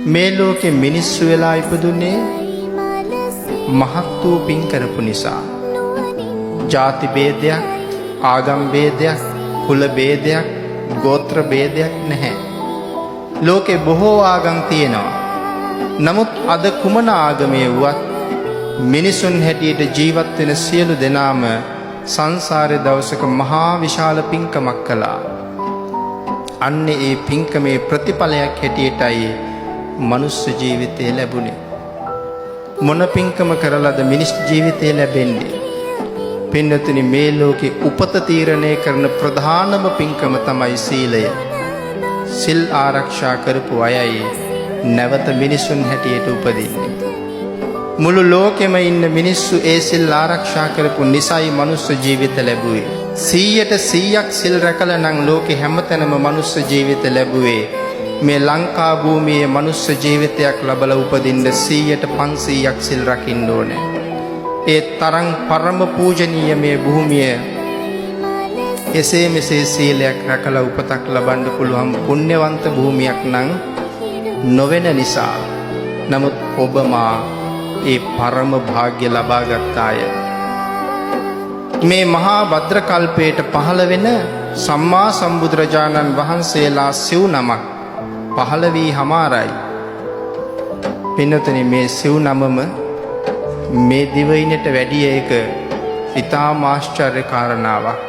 මේ ලෝකේ මිනිස්සු වෙලා ඉපදුනේ මහත් වූ පින් කරපු නිසා. ජාති ભેදයක්, ආගම් ભેදයක්, කුල ભેදයක්, ගෝත්‍ර ભેදයක් නැහැ. ලෝකේ බොහෝ ආගම් තියෙනවා. නමුත් අද කුමන ආගමේ වුවත් මිනිසුන් හැටියට ජීවත් වෙන සියලු දෙනාම සංසාරේ දවසක මහා විශාල පින්කමක් කළා. අන්නේ ඒ පින්කමේ ප්‍රතිඵලයක් හැටියටයි මනුස්ස ජීවිතය ලැබුණේ. මොන පින්කම කරලාද මිනිස් ජීවිතය ලැබෙන්නේ? පින්නතුනි, මේ ලෝකේ උපත තීරණය කරන ප්‍රධානම පින්කම තමයි සීලය. සිල් ආරක්ෂා කරපු අයයි නැවත මිනිසුන් හැටියට උපදින්නේ. මුළු ලෝකෙම ඉන්න මිනිස්සු ඒ සිල් ආරක්ෂා කරපු නිසයි මනුස්ස ජීවිත ලැබුවේ. 100% සිල් රැකලා නම් ලෝකෙ හැමතැනම මනුස්ස ජීවිත ලැබුවේ. මේ ලංකා භූමියේ මනුස්ස ජීවිතයක් ලැබලා උපදින්න 100% සිල් රකින්න ඕනේ. ඒ තරම් පරම පූජනීය මේ භූමිය එසේ මෙසේ සීලයක් රැකලා උපතක් ලබන්න පුළුවන් පුණ්‍යවන්ත භූමියක් නම් නොවන නිසා. නමුත් ඔබ මා ඒ පරම භාග්‍ය ලබා ගත්තාය. මේ මහා භද්‍ර කල්පයට පහළ වෙන සම්මා සම්බුදුරජාණන් වහන්සේලා සිව් නමක් පහළ වී හමාරයි. පින්නතනි, මේ සිව් නමම මේ දිවයිනට වැඩි එක ඉතාම ආශ්චර්ය කාරණාවක්.